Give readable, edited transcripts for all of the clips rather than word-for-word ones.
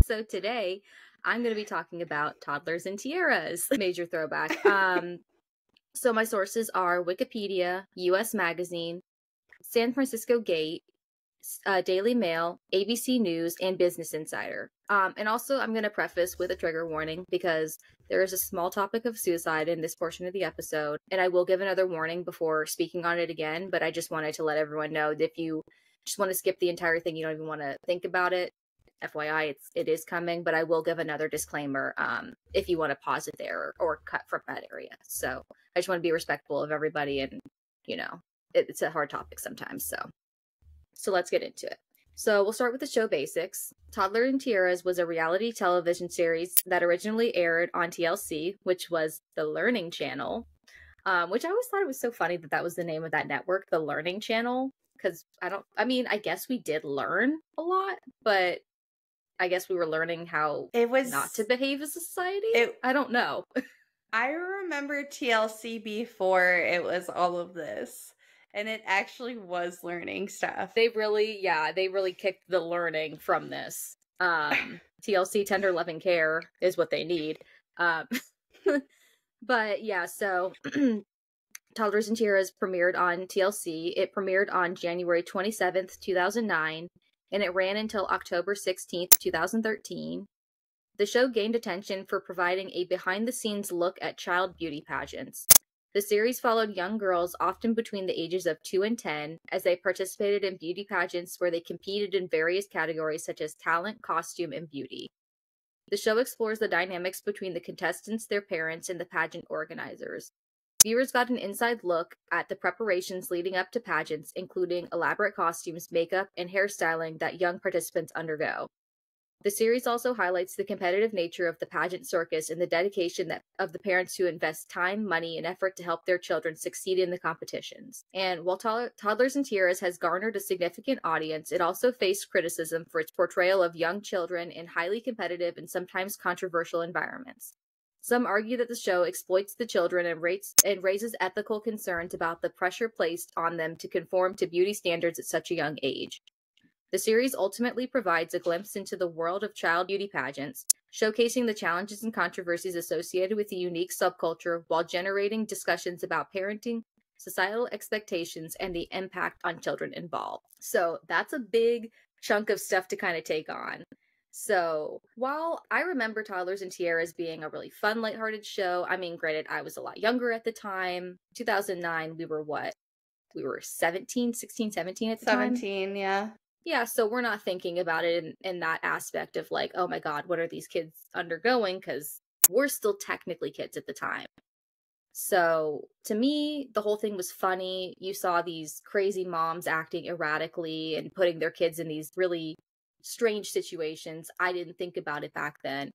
So today I'm going to be talking about Toddlers and Tiaras. Major throwback. So my sources are Wikipedia, US Magazine, San Francisco Gate, Daily Mail, ABC News, and Business Insider. And also, I'm going to preface with a trigger warning because there is a small topic of suicide in this portion of the episode, and I will give another warning before speaking on it again, but I just wanted to let everyone know that if you just want to skip the entire thing, you don't even want to think about it, FYI, it is coming, but I will give another disclaimer if you want to pause it there or cut from that area. So I just want to be respectful of everybody, and, you know, it's a hard topic sometimes, So let's get into it. So we'll start with the show basics. Toddler and Tiaras was a reality television series that originally aired on TLC, which was the Learning Channel, which I always thought it was so funny that was the name of that network, the Learning Channel, because I guess we did learn a lot, but I guess we were learning how not to behave as a society. I don't know. I remember TLC before it was all of this. And it actually was learning stuff. They really kicked the learning from this. TLC, tender loving care is what they need. But yeah, so Toddlers and Tiaras premiered on TLC. It premiered on January 27th, 2009, and it ran until October 16th, 2013. The show gained attention for providing a behind-the-scenes look at child beauty pageants. The series followed young girls, often between the ages of 2 and 10, as they participated in beauty pageants where they competed in various categories such as talent, costume, and beauty. The show explores the dynamics between the contestants, their parents, and the pageant organizers. Viewers got an inside look at the preparations leading up to pageants, including elaborate costumes, makeup, and hairstyling that young participants undergo. The series also highlights the competitive nature of the pageant circus and the dedication of the parents who invest time, money, and effort to help their children succeed in the competitions. And while Toddlers and Tiaras has garnered a significant audience, it also faced criticism for its portrayal of young children in highly competitive and sometimes controversial environments. Some argue that the show exploits the children and raises ethical concerns about the pressure placed on them to conform to beauty standards at such a young age. The series ultimately provides a glimpse into the world of child beauty pageants, showcasing the challenges and controversies associated with the unique subculture while generating discussions about parenting, societal expectations, and the impact on children involved. So that's a big chunk of stuff to kind of take on. So while I remember Toddlers and Tiaras being a really fun, lighthearted show, I mean, granted, I was a lot younger at the time. 2009, we were what? We were 16, 17 at the time? 17, yeah. Yeah, so we're not thinking about it in that aspect of like, oh my god, what are these kids undergoing? Because we're still technically kids at the time. So to me, the whole thing was funny. You saw these crazy moms acting erratically and putting their kids in these really strange situations. I didn't think about it back then,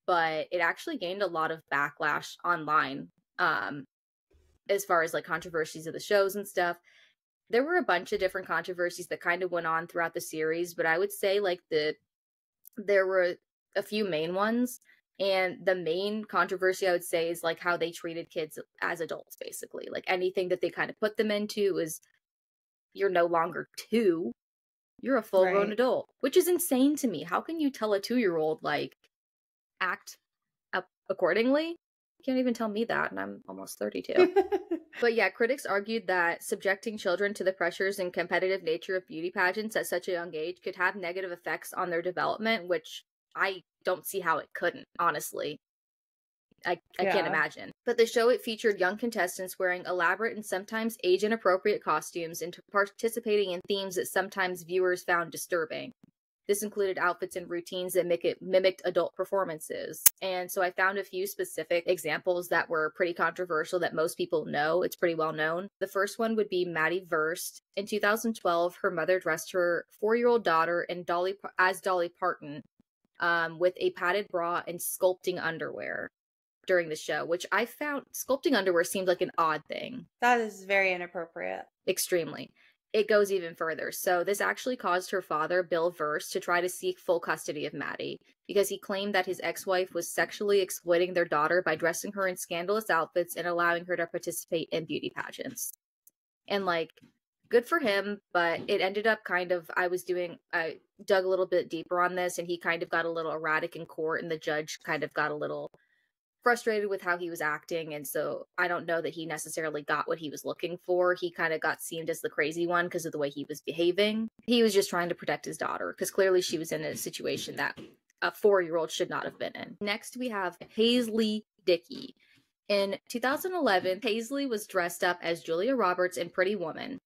but it actually gained a lot of backlash online as far as like controversies of the shows and stuff. There were a bunch of different controversies that kind of went on throughout the series, but I would say like there were a few main ones, and the main controversy I would say is like how they treated kids as adults, basically. Like anything that they kind of put them into is, you're no longer 2, you're a full-grown adult, which is insane to me. How can you tell a 2-year-old like act up accordingly? You can't even tell me that, and I'm almost 32. But yeah, critics argued that subjecting children to the pressures and competitive nature of beauty pageants at such a young age could have negative effects on their development, which I don't see how it couldn't, honestly. I can't imagine. But the show, it featured young contestants wearing elaborate and sometimes age-inappropriate costumes and participating in themes that sometimes viewers found disturbing. This included outfits and routines that mimicked adult performances. And so I found a few specific examples that were pretty controversial that most people know. It's pretty well known. The first one would be Maddie Verst. In 2012, her mother dressed her 4-year-old daughter as Dolly Parton with a padded bra and sculpting underwear during the show, which I found sculpting underwear seemed like an odd thing. That is very inappropriate. Extremely. It goes even further. So this actually caused her father, Bill Verst, to try to seek full custody of Maddie because he claimed that his ex-wife was sexually exploiting their daughter by dressing her in scandalous outfits and allowing her to participate in beauty pageants. And like, good for him, but it ended up kind of, I dug a little bit deeper on this, and he kind of got a little erratic in court, and the judge kind of got a little frustrated with how he was acting, and so I don't know that he necessarily got what he was looking for. He kind of got seen as the crazy one because of the way he was behaving. He was just trying to protect his daughter, because clearly she was in a situation that a 4-year-old should not have been in. Next, we have Paisley Dickey. In 2011, Paisley was dressed up as Julia Roberts in Pretty Woman.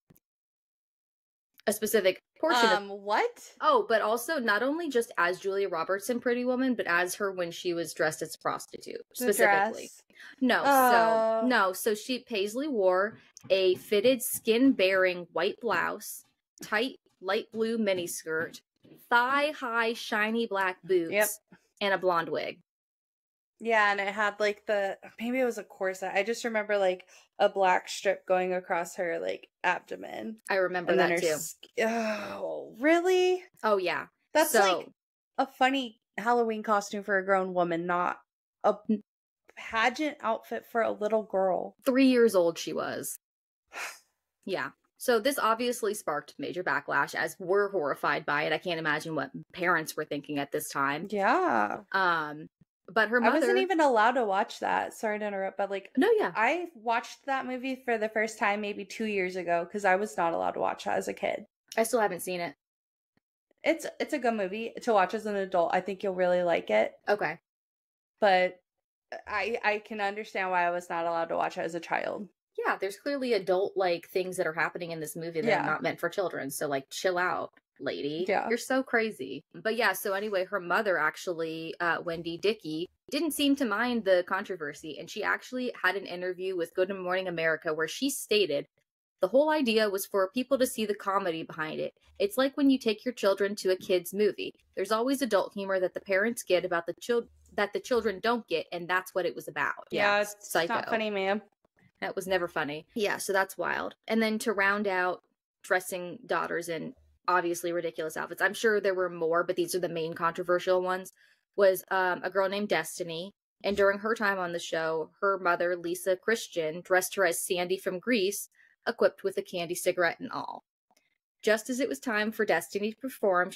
A specific portion of... What? Oh, but also not only just as Julia Roberts in Pretty Woman, but as her when she was dressed as a prostitute, specifically. So Paisley wore a fitted skin-bearing white blouse, tight light blue miniskirt, thigh-high shiny black boots, and a blonde wig. Yeah, and it had like maybe it was a corset. I just remember like a black strip going across her like abdomen. I remember that too. Oh, really? Oh yeah. That's like a funny Halloween costume for a grown woman, not a pageant outfit for a little girl. 3 years old she was. Yeah. So this obviously sparked major backlash, as we're horrified by it. I can't imagine what parents were thinking at this time. Yeah. But her mother... I wasn't even allowed to watch that. Sorry to interrupt, but like... No, yeah. I watched that movie for the first time maybe 2 years ago because I was not allowed to watch that as a kid. I still haven't seen it. It's a good movie to watch as an adult. I think you'll really like it. Okay. But I can understand why I was not allowed to watch it as a child. Yeah, there's clearly adult like things that are happening in this movie that are not meant for children. So like chill out, lady. Yeah. You're so crazy. But yeah, so anyway, her mother actually, Wendy Dickey, didn't seem to mind the controversy. And she actually had an interview with Good Morning America where she stated the whole idea was for people to see the comedy behind it. It's like when you take your children to a kid's movie. There's always adult humor that the parents get about that the children don't get, and that's what it was about. Yeah, it's not funny, ma'am. That was never funny. Yeah, so that's wild. And then to round out dressing daughters in obviously ridiculous outfits, I'm sure there were more, but these are the main controversial ones, was a girl named Destiny. And during her time on the show, her mother, Lisa Christian, dressed her as Sandy from Grease, equipped with a candy cigarette and all. Just as it was time for Destiny to perform,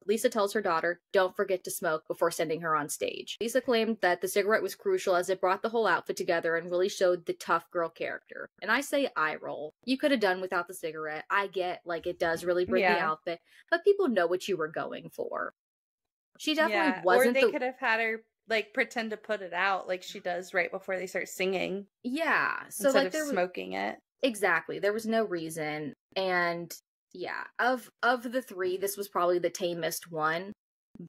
Lisa tells her daughter, don't forget to smoke, before sending her on stage. Lisa claimed that the cigarette was crucial as it brought the whole outfit together and really showed the tough girl character. And I say eye roll. You could have done without the cigarette. I get, like, it does really bring the outfit, but people know what you were going for. She definitely wasn't. Or they could have had her like pretend to put it out like she does right before they start singing. Yeah. So instead like of smoking it. Exactly. There was no reason. And yeah, of the three, this was probably the tamest one,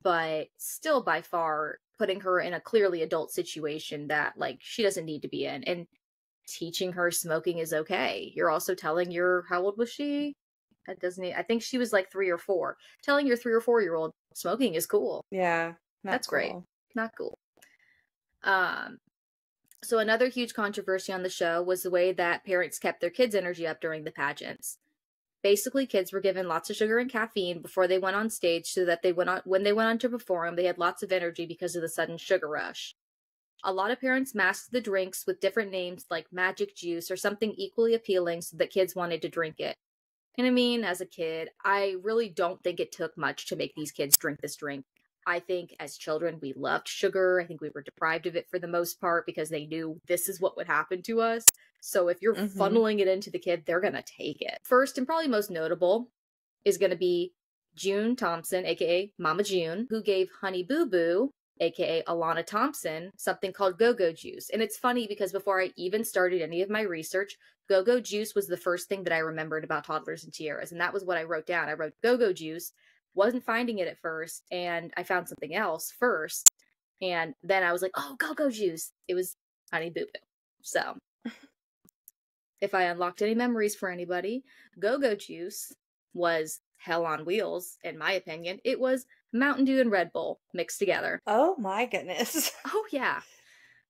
but still by far putting her in a clearly adult situation that like she doesn't need to be in. And teaching her smoking is okay. You're also telling how old was she? I think she was like 3 or 4. Telling your 3 or 4-year-old smoking is cool. Yeah. That's cool. Great. Not cool. So another huge controversy on the show was the way that parents kept their kids' energy up during the pageants. Basically, kids were given lots of sugar and caffeine before they went on stage so that when they went on to perform, they had lots of energy because of the sudden sugar rush. A lot of parents masked the drinks with different names like magic juice or something equally appealing so that kids wanted to drink it. And I mean, as a kid, I really don't think it took much to make these kids drink this drink. I think as children, we loved sugar. I think we were deprived of it for the most part because they knew this is what would happen to us. So if you're funneling it into the kid, they're going to take it. First and probably most notable is going to be June Thompson, aka Mama June, who gave Honey Boo Boo, aka Alana Thompson, something called go-go juice. And it's funny because before I even started any of my research, go-go juice was the first thing that I remembered about Toddlers and Tiaras. And that was what I wrote down. I wrote go-go juice. Wasn't finding it at first, and I found something else first, and then I was like, oh, go-go juice. It was Honey Boo Boo. So, if I unlocked any memories for anybody, go-go juice was hell on wheels, in my opinion. It was Mountain Dew and Red Bull mixed together. Oh my goodness. Oh, yeah.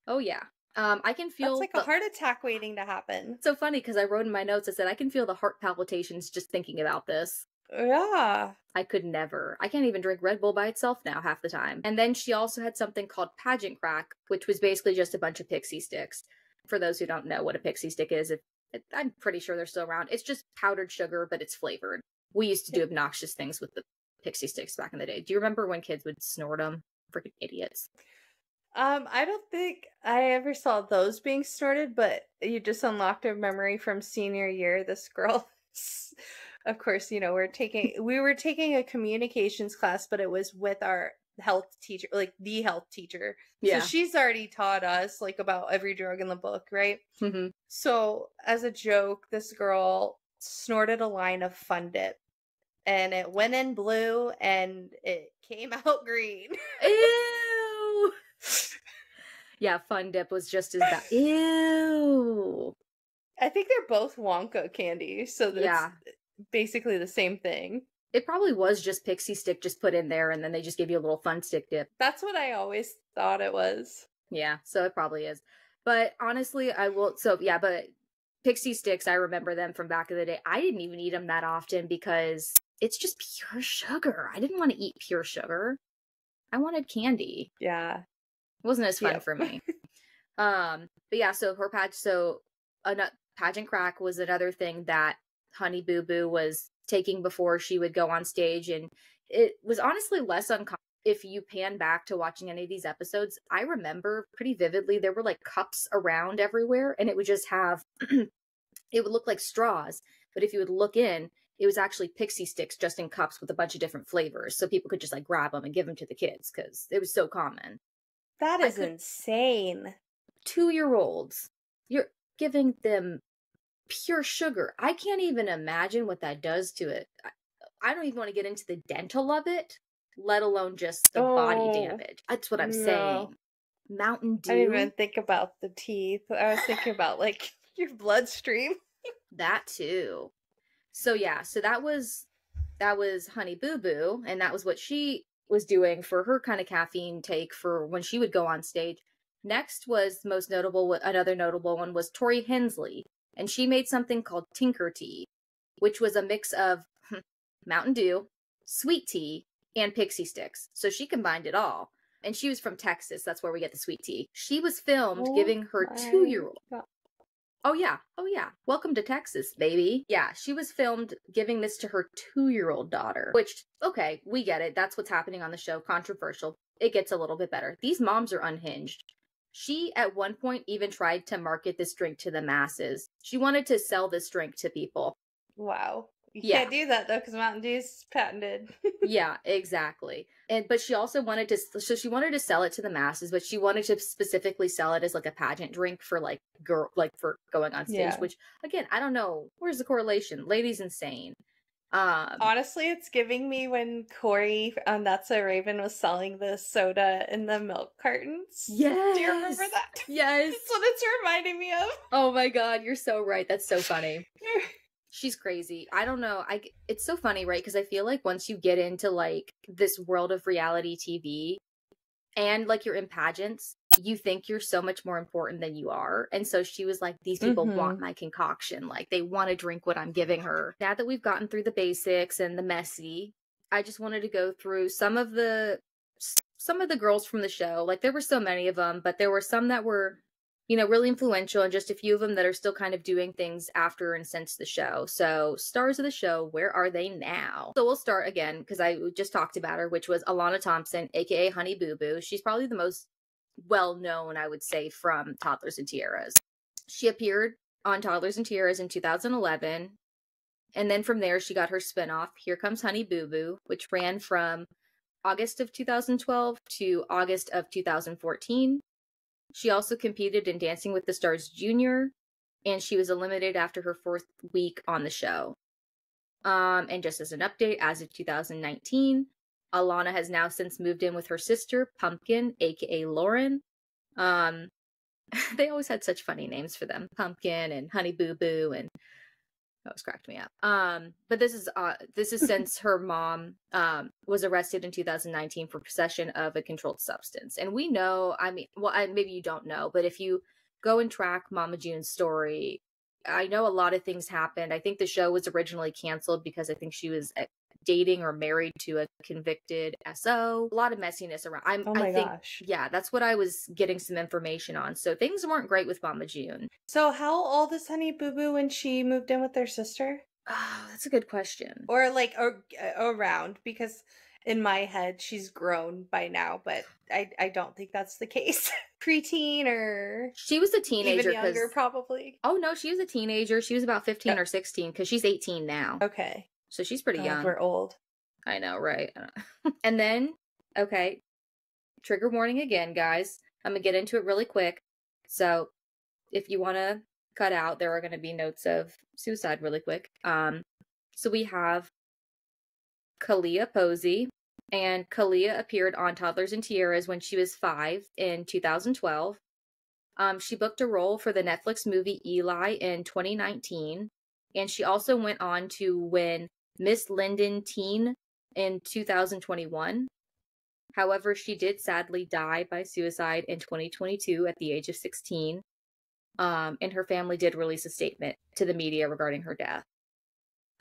Oh, yeah. I can feel... That's like a heart attack waiting to happen. It's so funny, because I wrote in my notes, I said, I can feel the heart palpitations just thinking about this. Yeah. I could never. I can't even drink Red Bull by itself now half the time. And then she also had something called pageant crack, which was basically just a bunch of pixie sticks. For those who don't know what a pixie stick is, if I'm pretty sure they're still around. It's just powdered sugar, but it's flavored. We used to do obnoxious things with the pixie sticks back in the day. Do you remember when kids would snort them? Freaking idiots. I don't think I ever saw those being snorted, but you just unlocked a memory from senior year. This girl, of course, we were taking a communications class, but it was with our health teacher, like the health teacher. Yeah. So she's already taught us like about every drug in the book, right? Mm-hmm. So as a joke, this girl snorted a line of Fun Dip, and it went in blue and it came out green. Ew. Yeah, Fun Dip was just as bad. Ew. I think they're both Wonka candy, so that's basically the same thing. It probably was just pixie stick just put in there, and then they just gave you a little fun stick dip. That's what I always thought it was. Yeah, so it probably is. But honestly, but pixie sticks, I remember them from back in the day. I didn't even eat them that often because it's just pure sugar. I didn't want to eat pure sugar. I wanted candy. Yeah. It wasn't as fun for me. But yeah, so pageant crack was another thing that Honey Boo Boo was taking before she would go on stage, and it was honestly less uncommon. If you pan back to watching any of these episodes, I remember pretty vividly there were like cups around everywhere, and it would just have it would look like straws, but if you would look in, it was actually pixie sticks just in cups with a bunch of different flavors, so people could just like grab them and give them to the kids because it was so common. That is insane. 2-year-olds, you're giving them pure sugar. I can't even imagine what that does to it. I don't even want to get into the dental of it, let alone just the body damage. That's what I'm saying. Mountain Dew. I didn't even think about the teeth. I was thinking about like your bloodstream. That too. So yeah, so that was Honey Boo Boo, and that was what she was doing for her kind of caffeine take for when she would go on stage. Next was another notable one was Tori Hensley, and she made something called Tinker Tea, which was a mix of Mountain Dew, sweet tea, and pixie sticks. So she combined it all. And she was from Texas. That's where we get the sweet tea. She was filmed giving her 2-year-old. Oh yeah. Welcome to Texas, baby. Yeah, she was filmed giving this to her 2-year-old daughter, which, okay, we get it. That's what's happening on the show. Controversial. It gets a little bit better. These moms are unhinged. She, at one point, even tried to market this drink to the masses. She wanted to sell this drink to people. Wow. You can't do that, though, because Mountain Dew is patented. Yeah, exactly. But she also wanted to sell it to the masses, but she wanted to specifically sell it as like a pageant drink for like for going on stage, which again, I don't know. Where's the correlation? Lady's insane. Honestly, it's giving me when Corey on That's So Raven was selling the soda in the milk cartons. Yes. Do you remember that? Yes. That's what it's reminding me of. Oh my god, you're so right. That's so funny. She's crazy. I don't know. It's so funny, right? Because I feel like once you get into like this world of reality TV and like you're in pageants, you think you're so much more important than you are. And so she was like, these people want my concoction. Like they want to drink what I'm giving her. Now that we've gotten through the basics and the messy, I just wanted to go through some of the girls from the show. Like there were so many of them, but there were some that were, really influential, and just a few of them that are still kind of doing things after and since the show. So stars of the show, where are they now? So we'll start again, because I just talked about her, which was Alana Thompson, aka Honey Boo Boo. She's probably the most well-known, I would say, from Toddlers and Tiaras. She appeared on Toddlers and Tiaras in 2011, and then from there she got her spinoff, Here Comes Honey Boo Boo, which ran from August of 2012 to August of 2014. She also competed in Dancing with the Stars Junior, and she was eliminated after her 4th week on the show. And just as an update, as of 2019, Alana has now since moved in with her sister, Pumpkin, aka Lauren. They always had such funny names for them. Pumpkin and Honey Boo Boo, and that was cracked me up. But this is since her mom was arrested in 2019 for possession of a controlled substance. And we know, maybe you don't know, but if you go and track Mama June's story, I know a lot of things happened. I think the show was originally canceled because I think she was dating or married to a convicted SO. A lot of messiness around. Oh I my think, gosh. yeah, that's what I was getting some information on. So things weren't great with Mama June. So how old is Honey Boo Boo when she moved in with their sister? Oh, that's a good question. Or like around, because in my head she's grown by now, but I don't think that's the case. Preteen or She was a even teenager younger, because, probably. oh no, she was a teenager. She was about 15 Oh, or 16 because she's 18 now. okay. So she's pretty God, young. we're old. I know, right? And then, okay, trigger warning again, guys. I'm gonna get into it really quick. So if you want to cut out, there are going to be notes of suicide really quick. So we have Kalia Posey, and Kalia appeared on Toddlers and Tiaras when she was 5 in 2012. She booked a role for the Netflix movie Eli in 2019, and she also went on to win Miss Linden Teen in 2021. However, she did sadly die by suicide in 2022 at the age of 16. And her family did release a statement to the media regarding her death.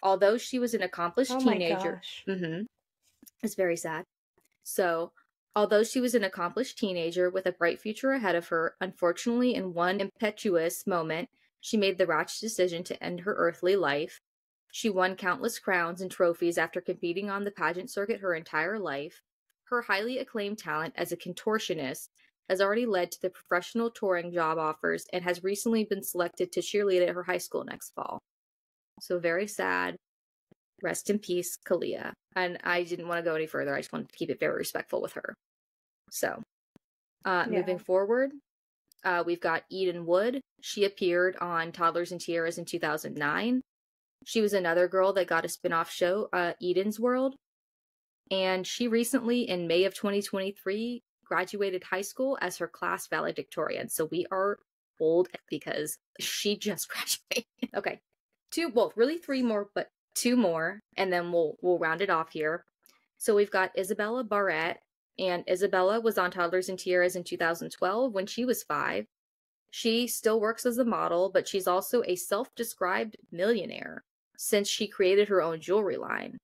Although she was an accomplished Oh my teenager, gosh. it's very sad. So, although she was an accomplished teenager with a bright future ahead of her, unfortunately, in one impetuous moment, she made the rash decision to end her earthly life. She won countless crowns and trophies after competing on the pageant circuit her entire life. Her highly acclaimed talent as a contortionist has already led to the professional touring job offers and has recently been selected to cheerlead at her high school next fall. So very sad. Rest in peace, Kalia. And I didn't want to go any further. I just wanted to keep it very respectful with her. So, moving forward, we've got Eden Wood. She appeared on Toddlers and Tiaras in 2009. She was another girl that got a spin-off show, Eden's World. And she recently, in May of 2023, graduated high school as her class valedictorian. So we are old because she just graduated. Okay. Really three more, but two more, and then we'll round it off here. So we've got Isabella Barrett, and Isabella was on Toddlers and Tiaras in 2012 when she was 5. She still works as a model, but she's also a self-described millionaire since she created her own jewelry line.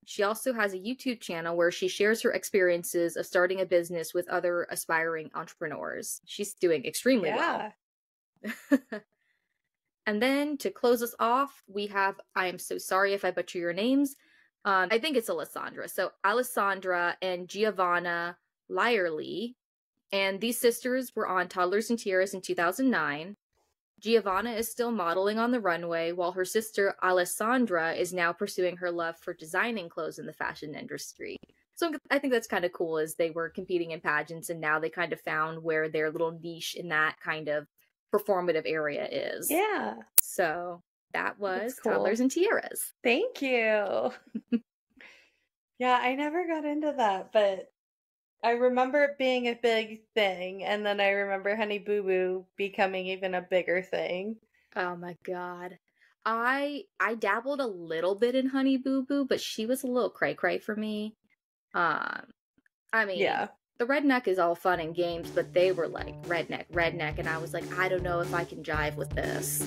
She also has a YouTube channel where she shares her experiences of starting a business with other aspiring entrepreneurs. She's doing extremely well. And then to close us off, we have, I am so sorry if I butcher your names. I think it's Alessandra. So Alessandra and Giovanna Lyerly. And these sisters were on Toddlers and Tiaras in 2009. Giovanna is still modeling on the runway, while her sister Alessandra is now pursuing her love for designing clothes in the fashion industry. So I think that's kind of cool, as they were competing in pageants and now they kind of found where their little niche in that kind of performative area is. Yeah. So that was cool. Toddlers and Tiaras. Thank you. Yeah, I never got into that, but I remember it being a big thing, and then I remember Honey Boo Boo becoming even a bigger thing. Oh my god. I dabbled a little bit in Honey Boo Boo, but she was a little cray-cray for me. I mean, Yeah. the redneck is all fun and games, but they were like redneck, and I was like, I don't know if I can jive with this.